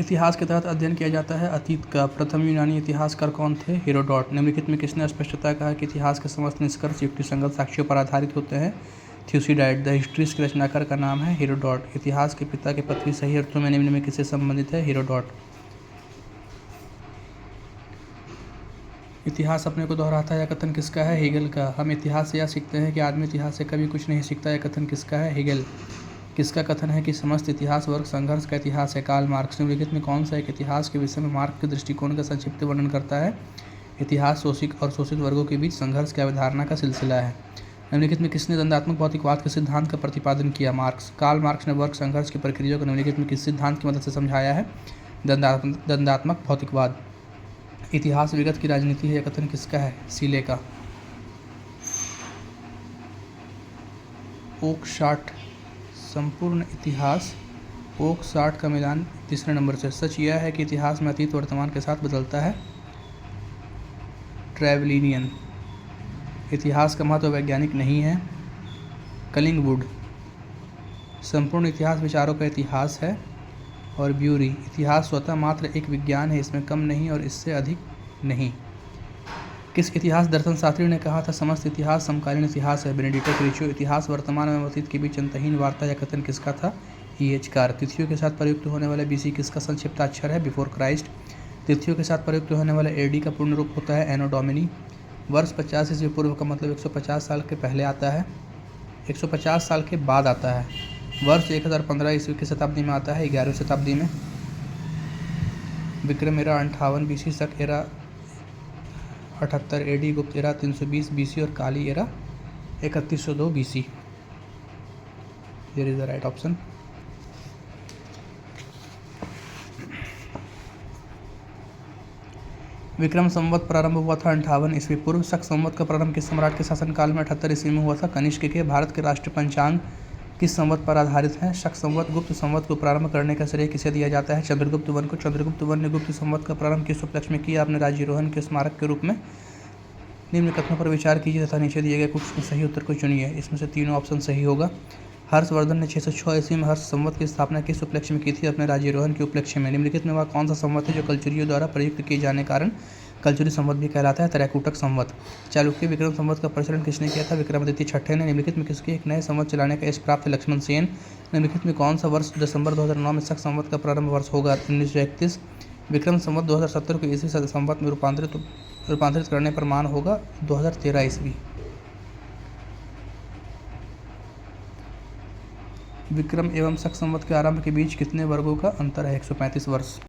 इतिहास के तहत अध्ययन किया जाता है अतीत का। प्रथम यूनानी इतिहासकार कौन थे? हेरोडोट। निम्नलिखित में किसने स्पष्टता कहा कि इतिहास के समस्त निष्कर्ष युक्तिसंगत साक्ष्यों पर आधारित होते हैं? थ्यूसिडाइड। द हिस्ट्रीज के रचनाकार का नाम है हेरोडोट। इतिहास के पिता की पृथ्वी सही अर्थों में निम्न में किससे संबंधित है? हेरोडोट। इतिहास अपने को दोहराता है, यह कथन किसका है? हेगेल का। हम इतिहास से यह सीखते हैं कि आदमी इतिहास से कभी कुछ नहीं सीखता, यह कथन किसका है? हेगेल। किसका कथन है कि समस्त इतिहास वर्ग संघर्ष का इतिहास है? Karl Marx. निम्नलिखित में कौन सा एक इतिहास के विषय में मार्क्स के दृष्टिकोण का संक्षिप्त वर्णन करता है? इतिहास शोषित और शोषित वर्गों के बीच संघर्ष की अवधारणा का सिलसिला है। निम्नलिखित में किसने दंडात्मक भौतिकवाद के सिद्धांत का प्रतिपादन किया? मार्क्स। कार्ल मार्क्स ने वर्ग संघर्ष की प्रक्रिया को निम्नलिखित में किस सिद्धांत की मदद से समझाया है? दंडात्मक भौतिकवाद। इतिहास विगत की राजनीति है, यह कथन किसका है? सीले का। ओकशाट। संपूर्ण इतिहास ओकशाट का मिलान तीसरे नंबर से। सच यह है कि इतिहास में अतीत वर्तमान के साथ बदलता है। ट्रेवलिनियन। इतिहास का महत्व वैज्ञानिक नहीं है। कलिंगवुड। संपूर्ण इतिहास विचारों का इतिहास है। और ब्यूरी। इतिहास स्वतः मात्र एक विज्ञान है, इसमें कम नहीं और इससे अधिक नहीं। किस इतिहास दर्शन शास्त्री ने कहा था समस्त इतिहास समकालीन इतिहास है? बेनेडिक्टो क्रिचो। इतिहास वर्तमान एवं अतीत के बीच अंतहीन वार्ता, यह कथन किसका था? E.H. कार। तिथियों के साथ प्रयुक्त होने वाला BC किसका संक्षिप्ताक्षर है? Before Christ. तिथियों के साथ प्रयुक्त होने वाला AD का पूर्ण रूप होता है एनो डोमिनी। वर्ष 50 ईस्वी पूर्व का मतलब 150 साल के पहले आता है, 150 साल के बाद आता है। वर्ष 1015 ईस्वी की शताब्दी में आता है, 11वीं शताब्दी में। Vikram era 58 BC, Shaka era 78 AD, Gupta era 320 BC और Kali era 3102 BC। Here is the right option. Vikram Samvat प्रारंभ हुआ था 58 ईस्वी पूर्व। शक संवत का प्रारंभ किस सम्राट के शासनकाल में 78 ईस्वी में हुआ था? कनिष्क के। भारत के राष्ट्रीय पंचांग किस संवत पर आधारित है? शक संवत। गुप्त संवत को प्रारंभ करने का श्रेय किसे दिया जाता है? चंद्रगुप्त वन को। चंद्रगुप्त वन ने गुप्त संवत का प्रारंभ किस उपलक्ष्य में किया? अपने राज्यारोहण के स्मारक के रूप में। निम्न कथनों पर विचार कीजिए तथा नीचे दिए गए कुछ सही उत्तर को चुनिए। इसमें से तीनों ऑप्शन सही होगा। हर्षवर्धन ने 606 ईस्वी में हर्ष संवत की स्थापना किस उपलक्ष्य में की थी? अपने राज्यारोहण के उपलक्ष्य में। निम्नलिखित में वह कौन सा संवत है जो कलचुरियों द्वारा प्रयुक्त किए जाने के कारण कलचुरी संवत भी कहलाता है? त्रैकूटक संवत। चालुक्य विक्रम संवत का प्रचलन किसने किया था? विक्रमादित्य छठे ने। निम्नलिखित में किसके एक नए संवत चलाने का यश प्राप्त है? लक्ष्मण सेन। निम्नलिखित में कौन सा वर्ष दिसंबर 2009 में शक संवत का प्रारंभ वर्ष होगा? 1931। विक्रम संवत 2070 को ईस्वी संवत में रूपांतरित करने पर मान होगा 2013 ईस्वी। विक्रम एवं शक संवत के आरंभ के बीच कितने वर्गों का अंतर है? 135 वर्ष।